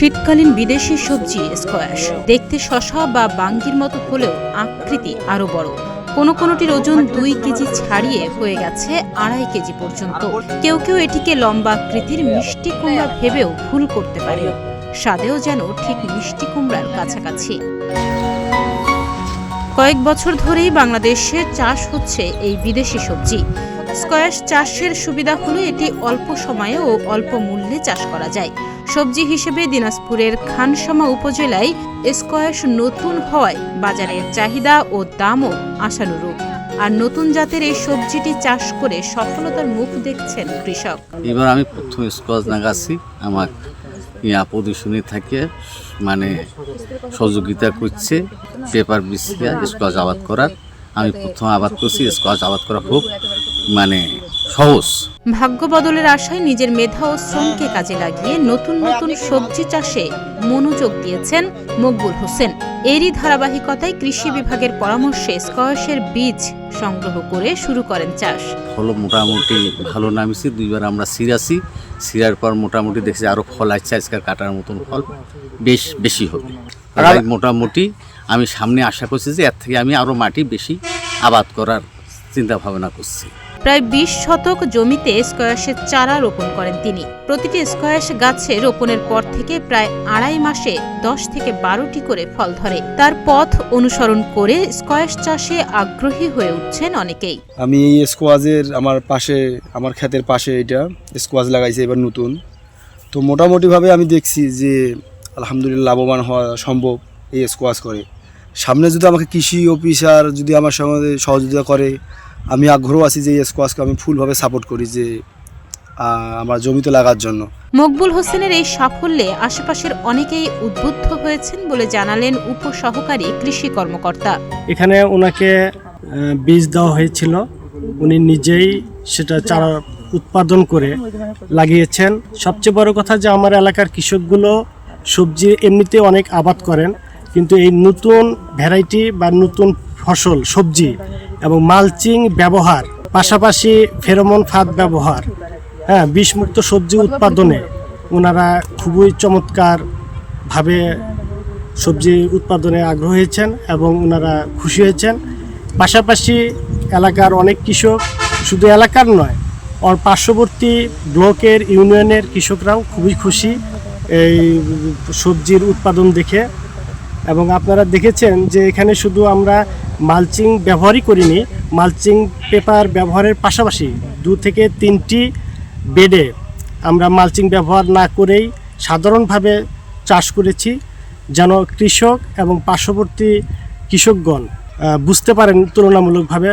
শীতকালীন বিদেশি সবজি স্কোয়াশ দেখতে শসা বা বাঙ্গির মতো হলেও আকৃতি আরো বড়। কোনোটির ওজন 2 কেজি ছাড়িয়ে হয়ে গেছে 2.5 কেজি পর্যন্ত। কেউ এটিকে লম্বা আকৃতির মিষ্টি কুমড়া ভেবেও ভুল করতে পারে। স্বাদেও যেন ঠিক মিষ্টি কুমড়ার কাছাকাছি। কয়েক বছর ধরেই বাংলাদেশে চাষ হচ্ছে এই বিদেশি সবজি। স্কোয়াশ চাষের সুবিধা হলো এটি অল্প সময়ে ও অল্প মূল্যে চাষ করা যায়। সবজি হিসেবে দিনাজপুরের খানসামা উপজেলায় স্কোয়াশ নতুন হওয়ায় বাজারের চাহিদা ও দামও আশানুরূপ। আর নতুন জাতের এই সবজিটি চাষ করে সফলতার মুখ দেখছেন কৃষক। এবার আমি প্রথম স্কোয়াশ লাগাচ্ছি। আমার প্রদর্শনী থেকে সহযোগিতা করছে পেপার বিছিয়ে স্কোয়াশ আবাদ করার। আমি প্রথম আবাদ করছি। স্কোয়াশ আবাদ করা খুব সহজ। ভাগ্য বদলের আশায় নিজের মেধা ও শ্রমকে কাজে লাগিয়ে নতুন সবজি চাষে মনোযোগ দিয়েছেন মকবুল হোসেন। এরই ধারাবাহিকতায় কৃষি বিভাগের পরামর্শে স্কোয়াশের বীজ সংগ্রহ করে শুরু করেন চাষ। ফল মোটামুটি ভালো নামিয়েছি। 2বার আমরা ছিঁড়াছি। ছিঁড়ার পর মোটামুটি দেখছি আরো ফল আসছে। আজকাল কাটার মতন ফল বেশি হবে। মোটামুটি আমি সামনে আশা করছি যে এর থেকে আমি আরো মাটি বেশি আবাদ করার চিন্তা ভাবনা করছি। প্রায় 20 শতক জমিতে স্কোয়াশের চারা রোপণ করেন তিনি। প্রতিটি স্কোয়াশ গাছে রোপণের পর থেকে প্রায় 2.5 মাসে 10 থেকে 12টি করে ফল ধরে। তার পথ অনুসরণ করে স্কোয়াশ চাষে আগ্রহী হয়ে উঠছেন অনেকেই। আমি এই স্কোয়াশের আমার ক্ষেতের পাশে এটা স্কোয়াশ লাগাইছি এবার নতুন। তো মোটামুটিভাবে আমি দেখছি যে আলহামদুলিল্লাহ লাভবান হওয়া সম্ভব এই স্কোয়াশ করে। সামনে যদি আমাকে কৃষি অফিসার যদি আমার সঙ্গে সহযোগিতা করে, আমি আগ্রহ আছি যে এই স্কোয়াশকে আমি ফুলভাবে সাপোর্ট করি যে আমার জমিতে লাগার জন্য। মকবুল হোসেনের এই সাফল্যে আশেপাশের অনেকেই উদ্বুদ্ধ হয়েছেন বলে জানালেন উপসহকারী কৃষি কর্মকর্তা। এখানে ওনাকে বীজ দেওয়া হয়েছিল, উনি নিজেই সেটা চারা উৎপাদন করে লাগিয়েছেন। সবচেয়ে বড় কথা যে আমার এলাকার কৃষকগুলো সবজি এমনিতে অনেক আবাদ করেন, কিন্তু এই নতুন ভ্যারাইটি বা নতুন ফসল সবজি এবং মালচিং ব্যবহার, পাশাপাশি ফেরোমন ফাঁদ ব্যবহার, বিষমুক্ত সবজি উৎপাদনে ওনারা খুবই চমৎকারভাবে সবজি উৎপাদনে আগ্রহ হয়েছেন এবং ওনারা খুশি হয়েছেন। পাশাপাশি এলাকার অনেক কৃষক, শুধু এলাকার নয়, পার্শ্ববর্তী ব্লকের ইউনিয়নের কৃষকরাও খুবই খুশি এই সবজির উৎপাদন দেখে। এবং আপনারা দেখেছেন যে এখানে শুধু আমরা মালচিং ব্যবহারই করিনি, মালচিং পেপার ব্যবহারের পাশাপাশি 2 থেকে 3টি বেডে আমরা মালচিং ব্যবহার না করেই সাধারণভাবে চাষ করেছি, যেন কৃষক এবং পার্শ্ববর্তী কৃষকগণ বুঝতে পারেন তুলনামূলকভাবে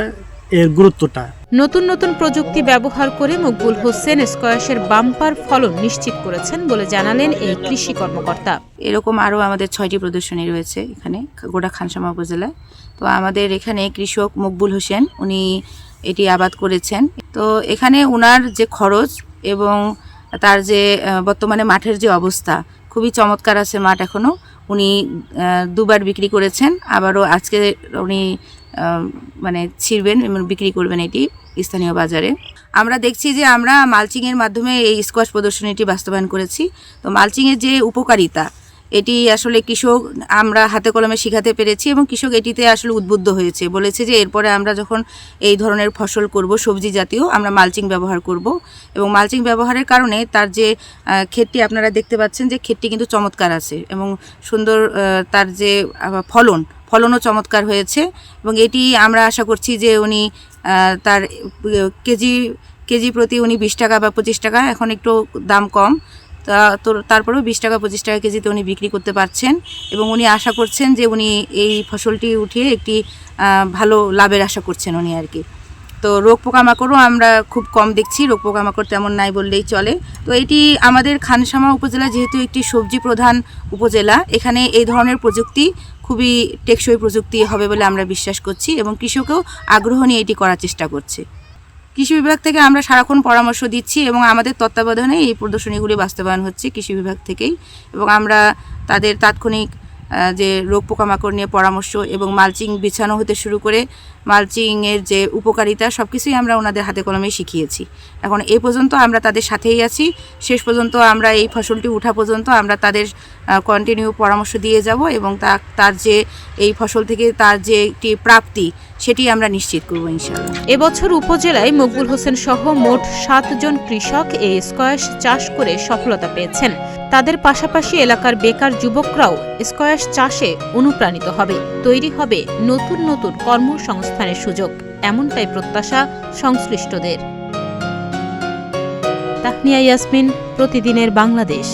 এর গুরুত্বটা। নতুন প্রযুক্তি ব্যবহার করে মকবুল হোসেন স্কোয়াশের বাম্পার ফলন নিশ্চিত করেছেন বলে জানালেন এই কৃষি কর্মকর্তা। এরকম আরও আমাদের 6টি প্রদর্শনী রয়েছে এখানে গোটা খানসামা উপজেলায়। তো আমাদের এখানে কৃষক মকবুল হোসেন উনি এটি আবাদ করেছেন। তো এখানে ওনার যে খরচ এবং তার যে বর্তমানে মাঠের যে অবস্থা খুবই চমৎকার আছে মাঠ এখনও। উনি 2বার বিক্রি করেছেন, আবারও আজকে উনি ছিঁড়বেন এবং বিক্রি করবেন এটি স্থানীয় বাজারে। আমরা দেখছি যে আমরা মালচিংয়ের মাধ্যমে এই স্কোয়াশ প্রদর্শনীটি বাস্তবায়ন করেছি। তো মালচিংয়ের যে উপকারিতা এটি আসলে কৃষক আমরা হাতে কলমে শেখাতে পেরেছি এবং কৃষক এটিতে আসলে উদ্বুদ্ধ হয়েছে, বলেছে যে এরপরে আমরা যখন এই ধরনের ফসল করব সবজি জাতীয় আমরা মালচিং ব্যবহার করব। এবং মালচিং ব্যবহারের কারণে তার যে ক্ষেতটি আপনারা দেখতে পাচ্ছেন যে ক্ষেতটি কিন্তু চমৎকার আছে এবং সুন্দর, তার যে ফলনও চমৎকার হয়েছে। এবং এটি আমরা আশা করছি যে উনি তার কেজি প্রতি উনি 20 টাকা বা 25 টাকা, এখন একটু দাম কম, তো তারপরেও 20 টাকা 25 টাকা কেজিতে উনি বিক্রি করতে পারছেন। এবং উনি আশা করছেন যে উনি এই ফসলটি উঠিয়ে একটি ভালো লাভের আশা করছেন উনি আর কি। তো রোগ পোকামাকড়ও আমরা খুব কম দেখছি, রোগ পোকামাকড় তেমন নাই বললেই চলে। তো এটি আমাদের খানসামা উপজেলা যেহেতু একটি সবজি প্রধান উপজেলা, এখানে এই ধরনের প্রযুক্তি খুবই টেকসই প্রযুক্তি হবে বলে আমরা বিশ্বাস করছি এবং কৃষকও আগ্রহ নিয়ে এটি করার চেষ্টা করছে। কৃষি বিভাগ থেকে আমরা সারাক্ষণ পরামর্শ দিচ্ছি এবং আমাদের তত্ত্বাবধানে এই প্রদর্শনীগুলি বাস্তবায়ন হচ্ছে কৃষি বিভাগ থেকেই। এবং আমরা তাদের তাৎক্ষণিক যে রোগ পোকামাকড় নিয়ে পরামর্শ এবং মালচিং বিছানো হতে শুরু করে মালচিংয়ের যে উপকারিতা সব কিছুই আমরা ওনাদের হাতে কলমে শিখিয়েছি। এখন এ পর্যন্ত আমরা তাদের সাথেই আছি, শেষ পর্যন্ত আমরা এই ফসলটি উঠা পর্যন্ত আমরা তাদের কন্টিনিউ পরামর্শ দিয়ে যাব এবং তার যে এই ফসল থেকে তার যে একটি প্রাপ্তি সেটি আমরা নিশ্চিত করব ইনশাআল্লাহ। এবছর উপজেলায় মকবুল হোসেন সহ মোট 7 জন কৃষক এই স্কোয়াশ চাষ করে সফলতা পেয়েছেন। তাদের পাশাপাশি এলাকার বেকার যুবকরাও স্কোয়াশ চাষে অনুপ্রাণিত হবে, তৈরি হবে নতুন নতুন কর্মসংস্থানের সুযোগ, এমনটাই প্রত্যাশা সংশ্লিষ্টদের। তাহনিয়া ইয়াসমিন, প্রতিদিনের বাংলাদেশ।